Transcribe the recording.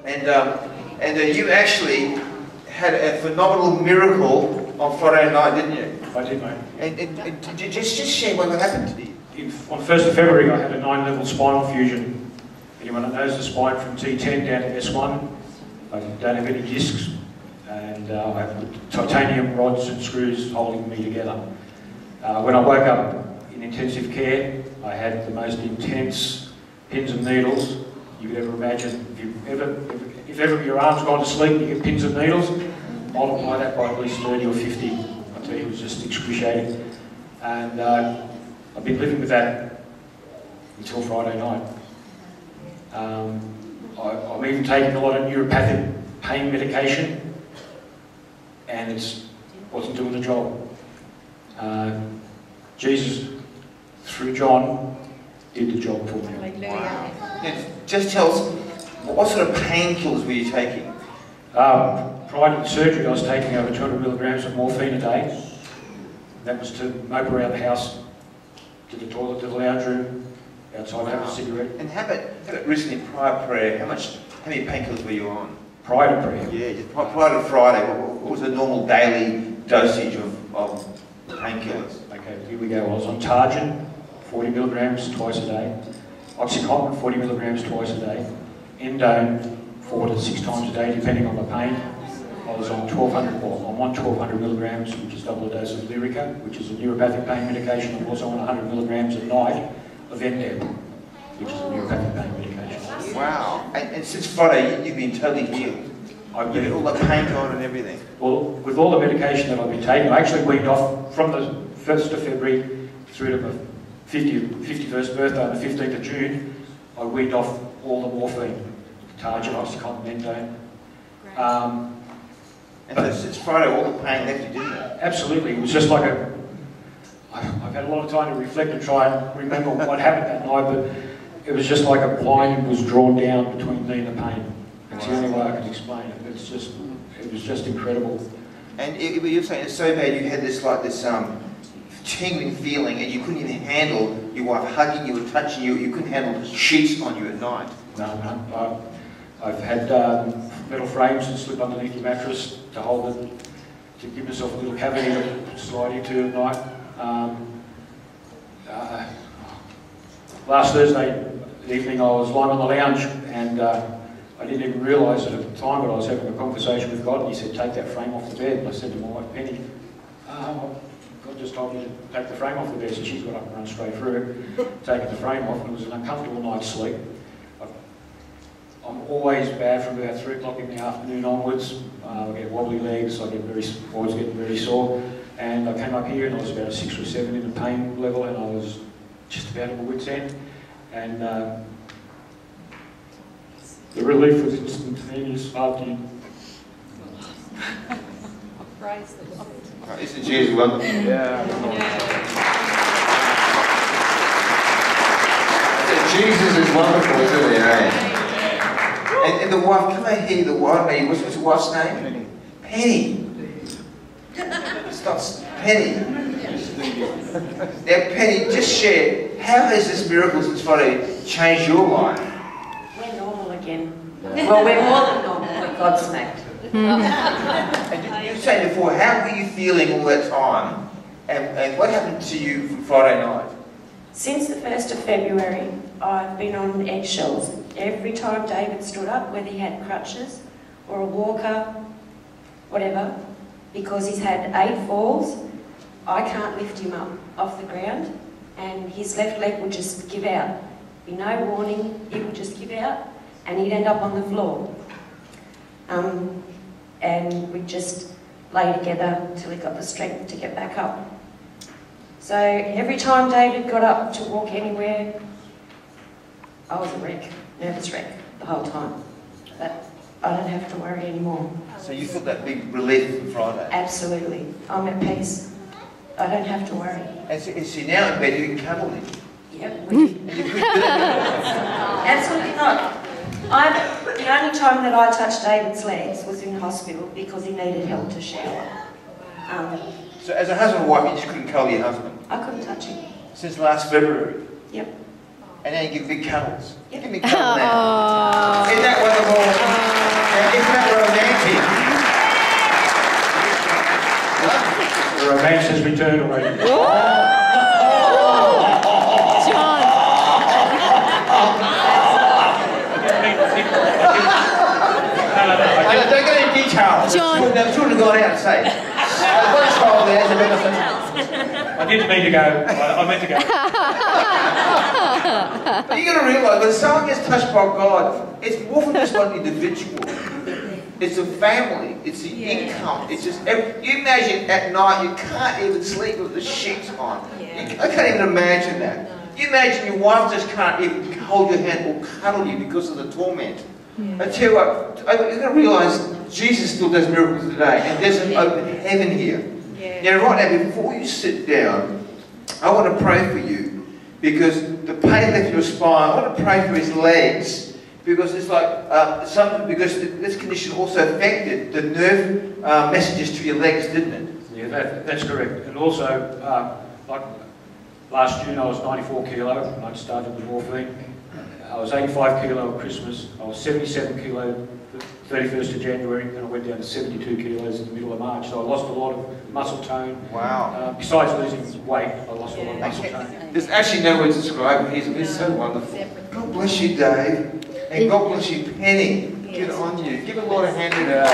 And you actually had a phenomenal miracle on Friday night, didn't you? I did, mate. And just share what happened to you. On 1st of February, I had a 9-level spinal fusion. Anyone that knows the spine from T10 down to S1, I don't have any discs, and I have titanium rods and screws holding me together. When I woke up in intensive care, I had the most intense pins and needles you could ever imagine. If ever your arm's gone to sleep and you get pins and needles, multiply that by at least 30 or 50. I tell you, it was just excruciating. And I've been living with that until Friday night. I'm even taking a lot of neuropathic pain medication, and it wasn't doing the job. Jesus, through John, did the job for me. Wow. Yeah, just tell us, what sort of painkillers were you taking? Prior to the surgery, I was taking over 200 milligrams of morphine a day. That was to mope around the house, to the toilet, to the lounge room, outside, have a cigarette. And how about recently, prior to prayer, how many painkillers were you on? Prior to prayer? Yeah, just prior to Friday, what was the normal daily dosage of painkillers? Okay, here we go. I was on Targin, 40 milligrams twice a day. Oxycontin, 40 milligrams twice a day. Endone, 4 to 6 times a day, depending on the pain. I was on 1,200 milligrams, which is double a dose of Lyrica, which is a neuropathic pain medication. I'm also on 100 milligrams at night of Endeb, which is a neuropathic pain medication. Wow. And since Friday, you've been totally healed. I've got all the pain gone and everything. Well, with all the medication that I've been taking, I actually weaned off from the 1st of February through to my 51st birthday on the 15th of June. I weaned off all the morphine, Targin, Oxycontin, Endone. And so since Friday, all the pain left you, didn't it? Absolutely. It was just like I've had a lot of time to reflect and try and remember what happened that night, but it was just like a blind was drawn down between me and the pain. It's the only way I can explain it. It was just incredible. And you're saying it's so bad you had this tingling feeling and you couldn't even handle your wife hugging you and touching you. You couldn't handle sheets on you at night. No. I've had metal frames that slip underneath your mattress to hold it, to give myself a little cavity to slide into at night. Last Thursday evening I was lying on the lounge and I didn't even realise it at the time, but I was having a conversation with God and He said, take that frame off the bed. And I said to my wife, Penny, God just told me to take the frame off the bed. So she's got up and run straight through it, taking the frame off, and it was an uncomfortable night's sleep. I'm always bad from about 3 o'clock in the afternoon onwards. I get wobbly legs, I was getting very sore. And I came up here and I was about a 6 or 7 in the pain level and I was just about at my wit's end. And the relief was instantaneous after you. Praise the Lord. Isn't Jesus wonderful? Yeah. Jesus is wonderful, isn't he? Eh? And the wife, come over here, the wife, maybe, what's your wife's name? Penny. It's not Penny. Now, Penny, just share, how has this miracle since Friday changed your life? We're normal again. Well, we're more than normal, but God's smacked. And you were saying before, how were you feeling all that time? And what happened to you from Friday night? Since the 1st of February, I've been on eggshells. Every time David stood up, whether he had crutches or a walker, whatever, because he's had 8 falls, I can't lift him up off the ground, and his left leg would just give out. Be no warning, it would just give out, and he'd end up on the floor. And we'd just lay together until he got the strength to get back up. So every time David got up to walk anywhere, I was a wreck, nervous wreck the whole time. But I don't have to worry anymore. So you felt that big relief from Friday? Absolutely. I'm at peace. I don't have to worry. And so now in bed you can cuddle him? Yep. Absolutely not. The only time that I touched David's legs was in hospital because he needed help to shower. So as a husband and wife, you just couldn't cuddle your husband? I couldn't touch him. Since last February? Yep. And now you give big cuddles? Yep. Give me a cuddle now. Isn't that wonderful? returned already. John. Don't get any details. John. The children have gone out and say. One child there's a benefit. I didn't mean to go. I meant to go. But you got to realise when someone gets touched by God, it's more than just one individual. It's a family. It's the income. It's just. You imagine at night you can't even sleep with the sheets on. I can't even imagine that. You imagine your wife just can't even hold your hand or cuddle you because of the torment. I tell you what, you've got to realise Jesus still does miracles today, and there's an open heaven here. Now, right now, before you sit down, I want to pray for you because the pain left your spine. I want to pray for his legs because it's like because this condition also affected the nerve messages to your legs, didn't it? Yeah, that's correct. And also, like last June, I was 94 kilo and I started the morphine. I was 85 kilo at Christmas. I was 77 kilo the 31st of January, and I went down to 72 kilos in the middle of March. So I lost a lot of muscle tone. Wow. Besides losing weight, I lost a lot of muscle tone. There's actually no way to describe it. He's so wonderful. God bless you, Dave. And God bless you, Penny. Good on you. Give a lot of hand in there.